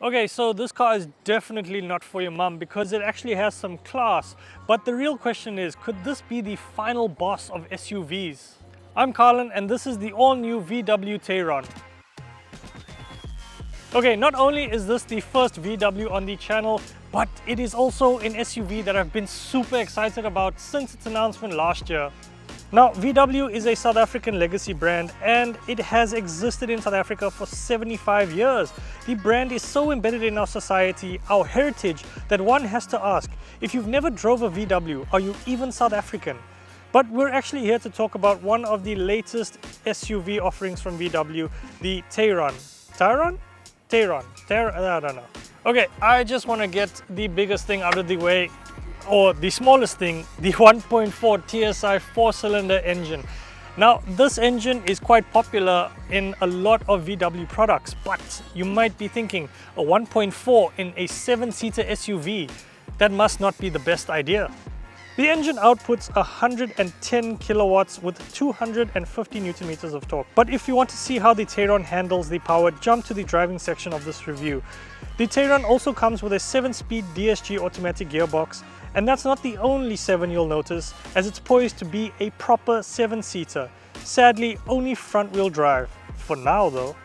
Okay, so this car is definitely not for your mum because it actually has some class. But the real question is, could this be the final boss of SUVs? I'm Carlin and this is the all-new VW Tayron. Okay, not only is this the first VW on the channel, but it is also an SUV that I've been super excited about since its announcement last year. Now, VW is a South African legacy brand and it has existed in South Africa for 75 years. The brand is so embedded in our society, our heritage, that one has to ask, if you've never drove a VW, are you even South African? But we're actually here to talk about one of the latest SUV offerings from VW, the Tayron. Tayron? I don't know. Okay, I just want to get the biggest thing out of the way, or the smallest thing, the 1.4 TSI 4-cylinder engine. Now, this engine is quite popular in a lot of VW products, but you might be thinking, a 1.4 in a 7-seater SUV, that must not be the best idea. The engine outputs 110 kilowatts with 250 Newton meters of torque. But if you want to see how the Tayron handles the power, jump to the driving section of this review. The Tayron also comes with a 7-speed DSG automatic gearbox, and that's not the only 7 you'll notice, as it's poised to be a proper 7-seater. Sadly, only front-wheel drive. For now though.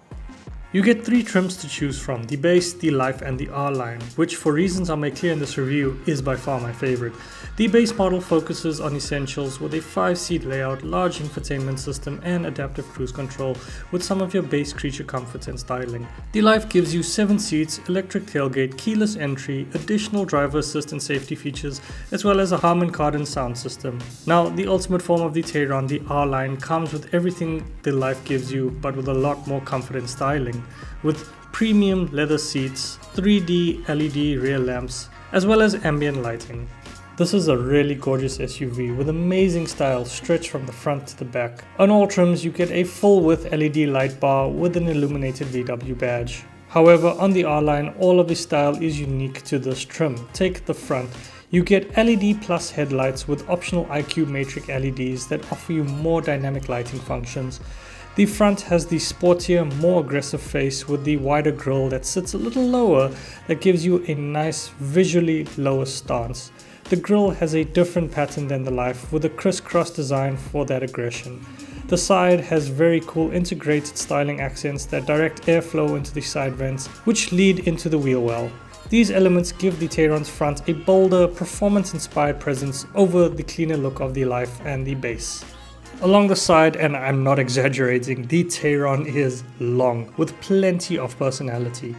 You get 3 trims to choose from, the base, the Life and the R-Line, which for reasons I'll make clear in this review is by far my favorite. The base model focuses on essentials with a 5-seat layout, large infotainment system and adaptive cruise control with some of your base creature comforts and styling. The Life gives you 7 seats, electric tailgate, keyless entry, additional driver assist and safety features, as well as a Harman Kardon sound system. Now, the ultimate form of the Tayron, the R-Line, comes with everything the Life gives you, but with a lot more comfort and styling, with premium leather seats, 3D LED rear lamps, as well as ambient lighting. This is a really gorgeous SUV with amazing style stretched from the front to the back. On all trims you get a full width LED light bar with an illuminated VW badge. However, on the R-Line all of the style is unique to this trim. Take the front. You get LED plus headlights with optional IQ matrix LEDs that offer you more dynamic lighting functions. The front has the sportier, more aggressive face with the wider grille that sits a little lower that gives you a nice visually lower stance. The grille has a different pattern than the Life with a crisscross design for that aggression. The side has very cool integrated styling accents that direct airflow into the side vents, which lead into the wheel well. These elements give the Tayron's front a bolder, performance-inspired presence over the cleaner look of the Life and the base. Along the side, and I'm not exaggerating, the Tayron is long, with plenty of personality.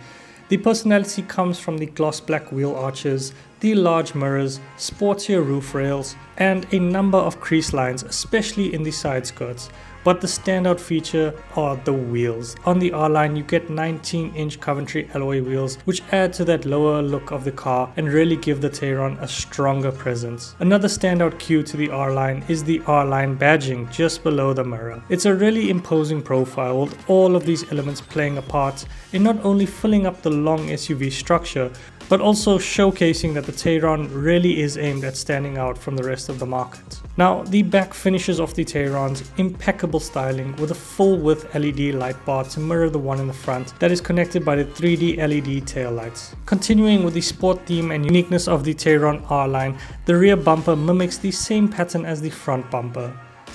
The personality comes from the gloss black wheel arches, the large mirrors, sportier roof rails, and a number of crease lines, especially in the side skirts. But the standout feature are the wheels. On the R-Line you get 19-inch Coventry alloy wheels, which add to that lower look of the car and really give the Tayron a stronger presence. Another standout cue to the R-Line is the R-Line badging just below the mirror. It's a really imposing profile with all of these elements playing a part in not only filling up the long SUV structure, but also showcasing that the Tayron really is aimed at standing out from the rest of the market. Now, the back finishes off the Tayron's impeccable styling with a full width LED light bar to mirror the one in the front that is connected by the 3D LED taillights. Continuing with the sport theme and uniqueness of the Tayron R-Line, the rear bumper mimics the same pattern as the front bumper.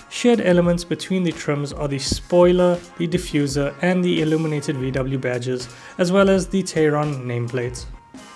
Shared elements between the trims are the spoiler, the diffuser and the illuminated VW badges, as well as the Tayron nameplate.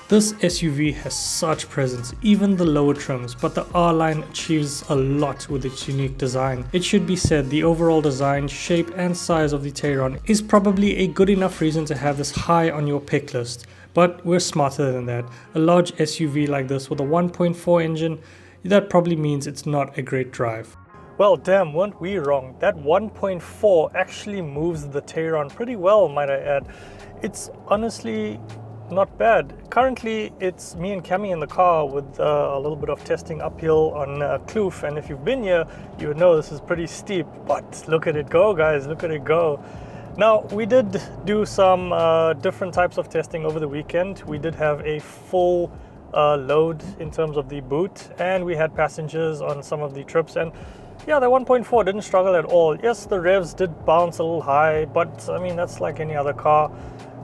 This SUV has such presence, even the lower trims, but the R-Line achieves a lot with its unique design. It should be said the overall design, shape and size of the Tayron is probably a good enough reason to have this high on your pick list, but we're smarter than that. A large SUV like this with a 1.4 engine, that probably means it's not a great drive. Well, damn, weren't we wrong? That 1.4 actually moves the Tayron pretty well, might I add. It's honestly not bad. Currently, it's me and Cammy in the car with a little bit of testing uphill on Kloof, and if you've been here, you would know this is pretty steep, but look at it go, guys, look at it go. Now, we did do some different types of testing over the weekend. We did have a full load in terms of the boot, and we had passengers on some of the trips, and yeah, the 1.4 didn't struggle at all. Yes, the revs did bounce a little high, but I mean, that's like any other car.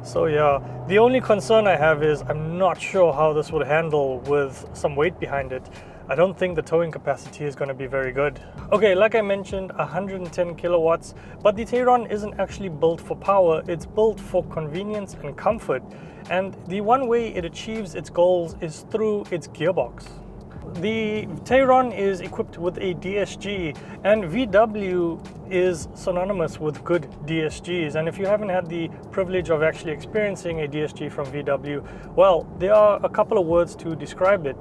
So yeah, the only concern I have is I'm not sure how this would handle with some weight behind it. I don't think the towing capacity is going to be very good. Okay, like I mentioned, 110 kilowatts, but the Tayron isn't actually built for power, it's built for convenience and comfort. And the one way it achieves its goals is through its gearbox. The Tayron is equipped with a DSG, and VW is synonymous with good DSGs. And if you haven't had the privilege of actually experiencing a DSG from VW, well, there are a couple of words to describe it: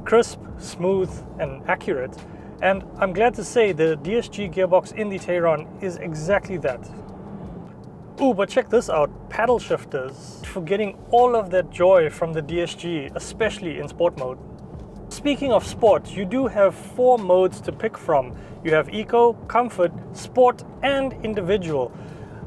crisp, smooth, and accurate. And I'm glad to say the DSG gearbox in the Tayron is exactly that. Ooh, but check this out, paddle shifters, for getting all of that joy from the DSG, especially in sport mode. Speaking of sport, you do have 4 modes to pick from. You have Eco, Comfort, Sport, and Individual.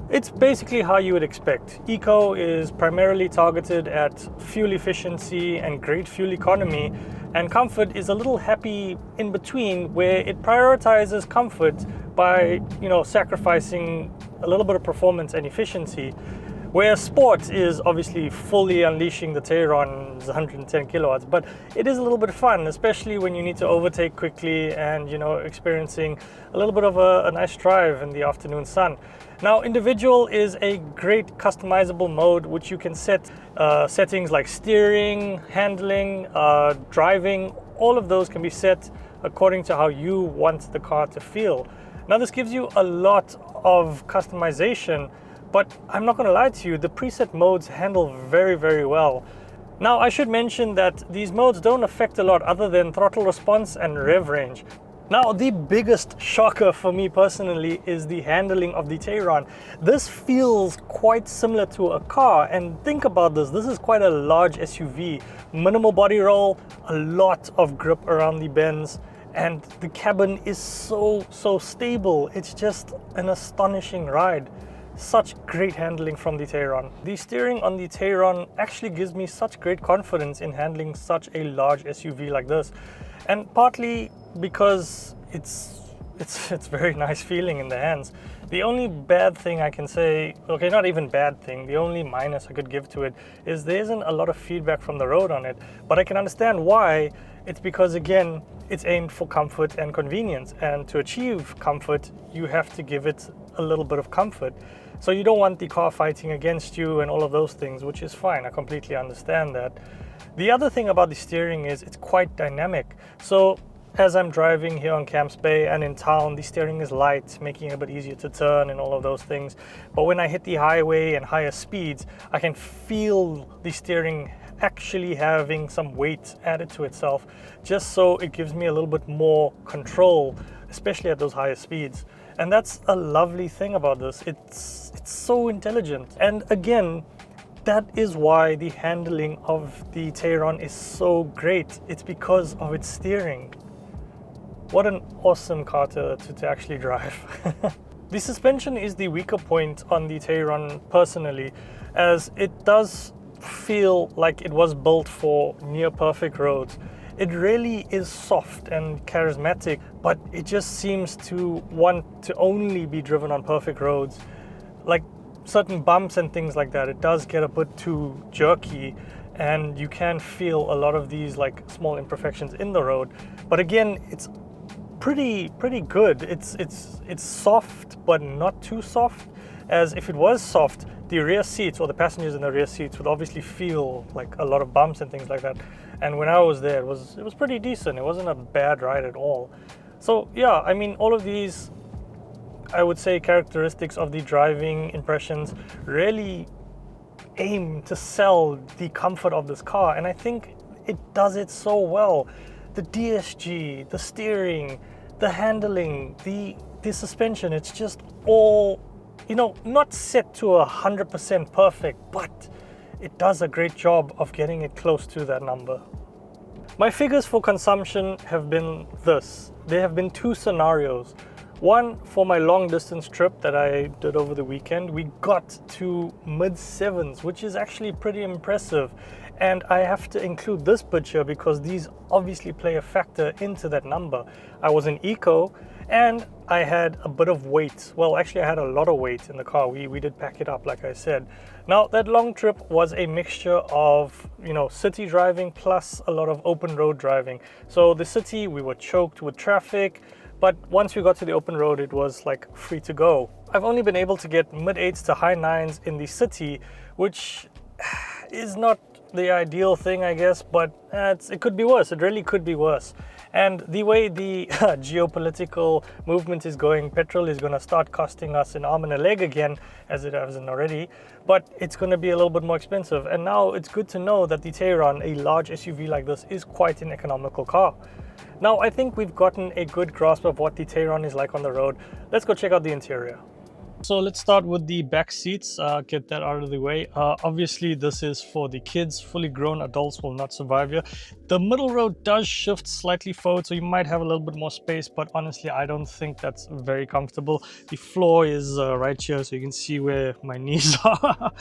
It's basically how you would expect. Eco is primarily targeted at fuel efficiency and great fuel economy, and Comfort is a little happy in between, where it prioritizes comfort by, sacrificing a little bit of performance and efficiency. Whereas Sport is obviously fully unleashing the Tayron's 110 kilowatts, but it is a little bit fun, especially when you need to overtake quickly and, experiencing a little bit of a nice drive in the afternoon sun. Now, Individual is a great customizable mode which you can set settings like steering, handling, driving. All of those can be set according to how you want the car to feel. Now, this gives you a lot of customization, but I'm not going to lie to you, the preset modes handle very, very well. Now, I should mention that these modes don't affect a lot other than throttle response and rev range. Now, the biggest shocker for me personally is the handling of the Tayron. This feels quite similar to a car, and think about this is quite a large SUV. Minimal body roll, a lot of grip around the bends, and the cabin is so stable. It's just an astonishing ride. Such great handling from the Tayron. The steering on the Tayron actually gives me such great confidence in handling such a large SUV like this, and partly because it's very nice feeling in the hands. The only bad thing I can say, okay, not even bad thing, the only minus I could give to it is there isn't a lot of feedback from the road on it, but I can understand why. It's because, again, it's aimed for comfort and convenience, and to achieve comfort you have to give it a little bit of comfort. So you don't want the car fighting against you and all of those things, which is fine. I completely understand that. The other thing about the steering is it's quite dynamic. So as I'm driving here on Camps Bay and in town, the steering is light, making it a bit easier to turn and all of those things. But when I hit the highway and higher speeds, I can feel the steering actually having some weight added to itself, just so it gives me a little bit more control, especially at those higher speeds. And that's a lovely thing about this. It's so intelligent. And again, that is why the handling of the Tayron is so great. It's because of its steering. What an awesome car to actually drive. The suspension is the weaker point on the Tayron personally, as it does feel like it was built for near perfect roads. It really is soft and charismatic, but it just seems to want to only be driven on perfect roads. Like certain bumps and things like that, it does get a bit too jerky, and you can feel a lot of these like small imperfections in the road. But again, it's pretty good. It's soft, but not too soft. As if it was soft, the rear seats or the passengers in the rear seats would obviously feel like a lot of bumps and things like that. And when I was there, it was pretty decent. It wasn't a bad ride at all. So yeah, I mean, all of these, I would say, characteristics of the driving impressions really aim to sell the comfort of this car, and I think it does it so well. The DSG, the steering, the handling, the suspension, it's just all, not set to 100% perfect, but it does a great job of getting it close to that number. My figures for consumption have been this. There have been 2 scenarios. One, for my long distance trip that I did over the weekend, we got to mid-7s, which is actually pretty impressive. And I have to include this bit here because these obviously play a factor into that number. I was in Eco, And I had a bit of weight. Well, actually I had a lot of weight in the car. We did pack it up, like I said. Now that long trip was a mixture of, city driving plus a lot of open road driving. So the city, we were choked with traffic, but once we got to the open road, it was like free to go. I've only been able to get mid-8s to high 9s in the city, which is not the ideal thing, I guess, but it could be worse. It really could be worse. And the way the geopolitical movement is going, petrol is going to start costing us an arm and a leg again, as it hasn't already, but it's going to be a little bit more expensive. And now it's good to know that the Tayron, a large SUV like this, is quite an economical car. Now I think we've gotten a good grasp of what the Tayron is like on the road. Let's go check out the interior. So let's start with the back seats, get that out of the way. Obviously this is for the kids. Fully grown adults will not survive here. The middle row does shift slightly forward, so you might have a little bit more space, but honestly I don't think that's very comfortable. The floor is right here, so you can see where my knees are.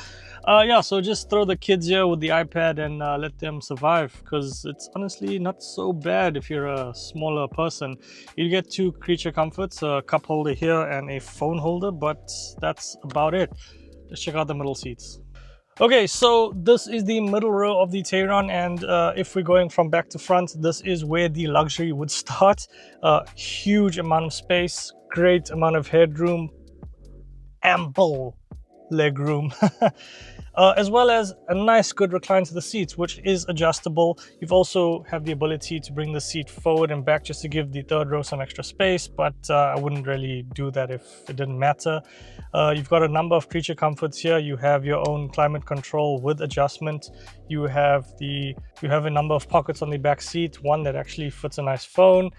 Yeah, so just throw the kids here with the iPad and let them survive, because it's honestly not so bad if you're a smaller person. You get 2 creature comforts, a cup holder here and a phone holder, but that's about it. Let's check out the middle seats. Okay, so this is the middle row of the Tayron, and if we're going from back to front, this is where the luxury would start. Huge amount of space, great amount of headroom, ample legroom. As well as a nice good recline to the seats, which is adjustable. You've also have the ability to bring the seat forward and back just to give the third row some extra space, but I wouldn't really do that if it didn't matter. You've got a number of creature comforts here. You have your own climate control with adjustment. You have a number of pockets on the back seat, one that actually fits a nice phone,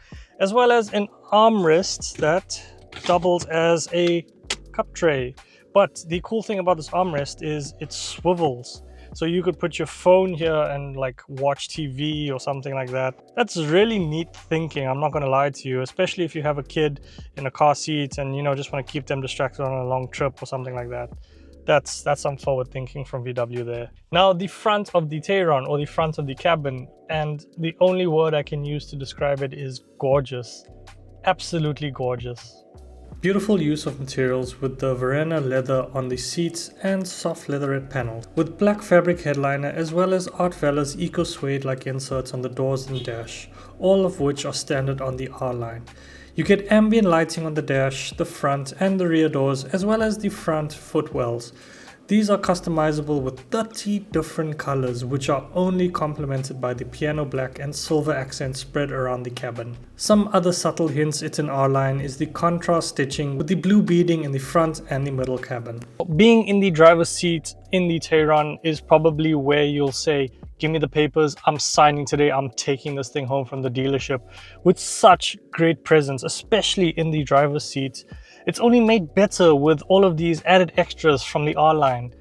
as well as an armrest that doubles as a cup tray. But the cool thing about this armrest is it swivels. So you could put your phone here and like watch TV or something like that. That's really neat thinking, I'm not gonna lie to you, especially if you have a kid in a car seat and just want to keep them distracted on a long trip or something like that. That's some forward thinking from VW there. Now the front of the Tayron, or the front of the cabin, and the only word I can use to describe it is gorgeous. Absolutely gorgeous. Beautiful use of materials with the Verena leather on the seats and soft leatherette panel, with black fabric headliner as well as Art Valor's eco suede like inserts on the doors and dash, all of which are standard on the R-Line. You get ambient lighting on the dash, the front and the rear doors, as well as the front footwells. These are customizable with 30 different colors, which are only complemented by the piano black and silver accents spread around the cabin. Some other subtle hints it's an R-Line is the contrast stitching with the blue beading in the front and the middle cabin. Being in the driver's seat in the Tayron is probably where you'll say, give me the papers, I'm signing today, I'm taking this thing home from the dealership, with such great presence, especially in the driver's seat. It's only made better with all of these added extras from the R-Line.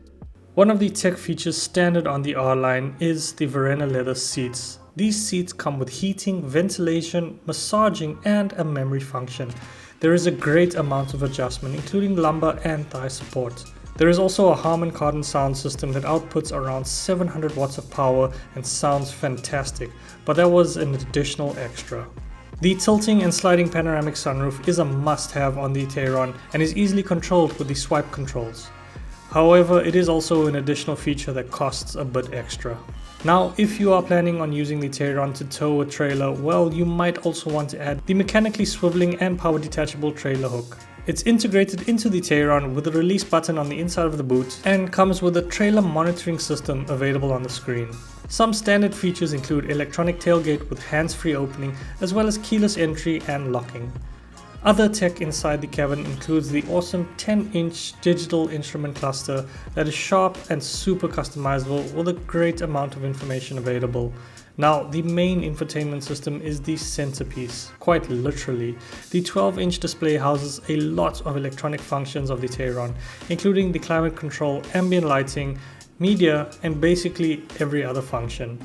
One of the tech features standard on the R-Line is the Verena leather seats. These seats come with heating, ventilation, massaging and a memory function. There is a great amount of adjustment, including lumbar and thigh support. There is also a Harman Kardon sound system that outputs around 700 watts of power and sounds fantastic, but that was an additional extra. The tilting and sliding panoramic sunroof is a must-have on the Tayron and is easily controlled with the swipe controls. However, it is also an additional feature that costs a bit extra. Now, if you are planning on using the Tayron to tow a trailer, well, you might also want to add the mechanically swiveling and power detachable trailer hook. It's integrated into the Tayron with a release button on the inside of the boot and comes with a trailer monitoring system available on the screen. Some standard features include electronic tailgate with hands-free opening as well as keyless entry and locking. Other tech inside the cabin includes the awesome 10-inch digital instrument cluster that is sharp and super customizable with a great amount of information available. Now, the main infotainment system is the centerpiece, quite literally. The 12-inch display houses a lot of electronic functions of the Tayron, including the climate control, ambient lighting, media, and basically every other function.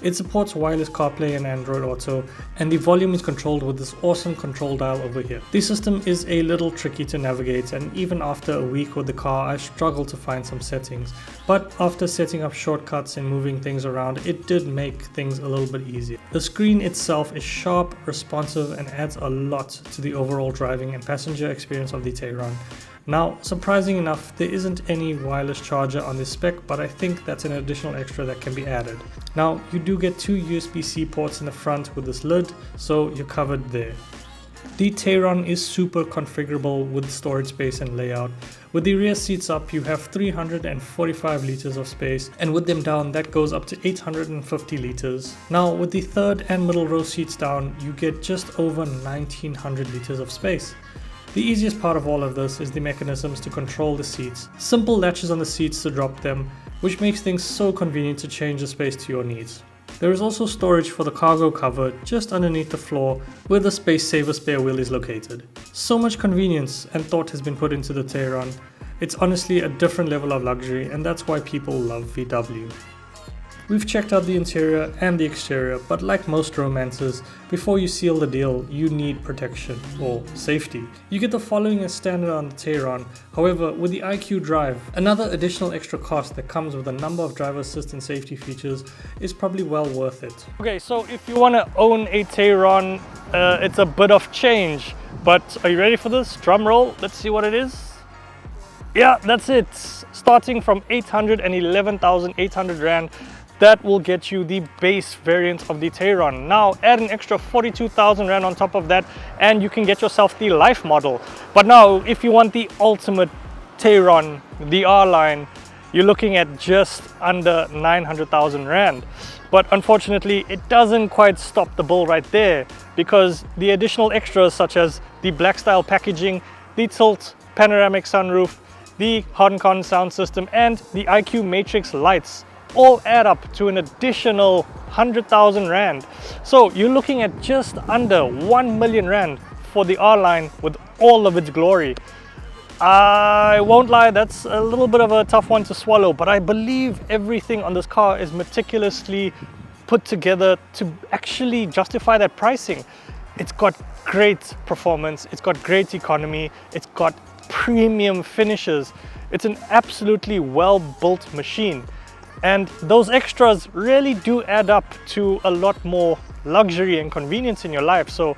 It supports wireless CarPlay and Android Auto, and the volume is controlled with this awesome control dial over here. The system is a little tricky to navigate, and even after a week with the car I struggled to find some settings, but after setting up shortcuts and moving things around, it did make things a little bit easier. The screen itself is sharp, responsive, and adds a lot to the overall driving and passenger experience of the Tayron. Now, surprising enough, there isn't any wireless charger on this spec, but I think that's an additional extra that can be added. Now, you do get two USB-C ports in the front with this lid, so you're covered there. The Tayron is super configurable with storage space and layout. With the rear seats up, you have 345 liters of space, and with them down, that goes up to 850 liters. Now, with the third and middle row seats down, you get just over 1900 liters of space. The easiest part of all of this is the mechanisms to control the seats. Simple latches on the seats to drop them, which makes things so convenient to change the space to your needs. There is also storage for the cargo cover just underneath the floor where the space saver spare wheel is located. So much convenience and thought has been put into the Tayron. It's honestly a different level of luxury, and that's why people love VW. We've checked out the interior and the exterior, but like most romances, before you seal the deal, you need protection or safety. You get the following as standard on the Tayron. However, with the IQ.Drive, another additional extra cost that comes with a number of driver assist and safety features is probably well worth it. Okay, so if you want to own a Tayron, it's a bit of change, but are you ready for this? Drum roll, let's see what it is. Yeah, that's it. Starting from 811,800 Rand. That will get you the base variant of the Tayron. Now add an extra 42,000 Rand on top of that and you can get yourself the Life model. But now if you want the ultimate Tayron, the R-Line, you're looking at just under 900,000 Rand. But unfortunately it doesn't quite stop the bill right there, because the additional extras such as the black style packaging, the tilt panoramic sunroof, the Harman Kardon sound system and the IQ Matrix lights all add up to an additional 100,000 Rand. So you're looking at just under 1 million Rand for the R-Line with all of its glory. I won't lie, that's a little bit of a tough one to swallow, but I believe everything on this car is meticulously put together to actually justify that pricing. It's got great performance, it's got great economy, it's got premium finishes. It's an absolutely well-built machine. And those extras really do add up to a lot more luxury and convenience in your life. So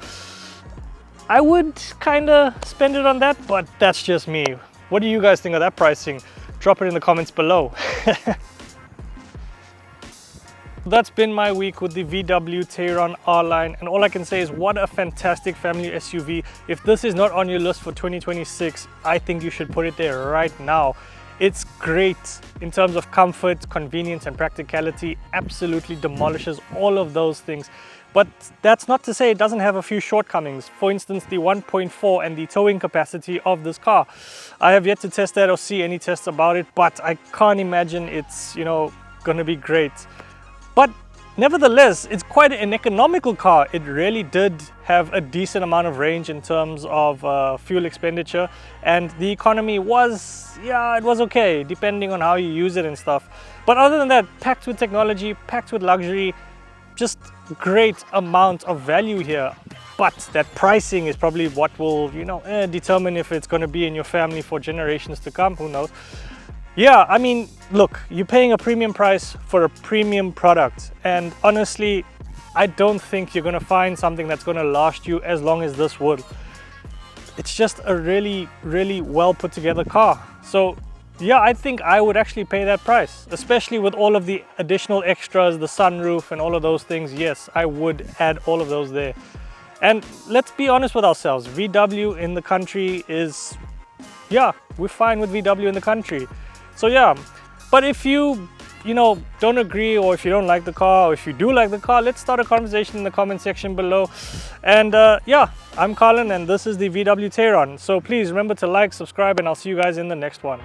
I would kind of spend it on that, but that's just me. What do you guys think of that pricing? Drop it in the comments below. That's been my week with the VW Tayron R-Line, and all I can say is what a fantastic family SUV. If this is not on your list for 2026, I think you should put it there right now. It's great in terms of comfort, convenience and practicality, absolutely demolishes all of those things. But that's not to say it doesn't have a few shortcomings. For instance, the 1.4 and the towing capacity of this car. I have yet to test that or see any tests about it, but I can't imagine it's, gonna be great. But nevertheless, it's quite an economical car. It really did have a decent amount of range in terms of fuel expenditure, and the economy was, it was okay, depending on how you use it and stuff. But other than that, packed with technology, packed with luxury, just great amount of value here. But that pricing is probably what will, determine if it's going to be in your family for generations to come, who knows. Yeah, I mean, look, you're paying a premium price for a premium product, and honestly, I don't think you're going to find something that's going to last you as long as this would. It's just a really, really well put together car. So yeah, I think I would actually pay that price, especially with all of the additional extras, the sunroof and all of those things. Yes, I would add all of those there. And let's be honest with ourselves, VW in the country is, we're fine with VW in the country. So yeah, but if you don't agree, or if you don't like the car, or if you do like the car, let's start a conversation in the comment section below. And I'm Colin, and this is the VW Tayron. So please remember to like, subscribe, and I'll see you guys in the next one.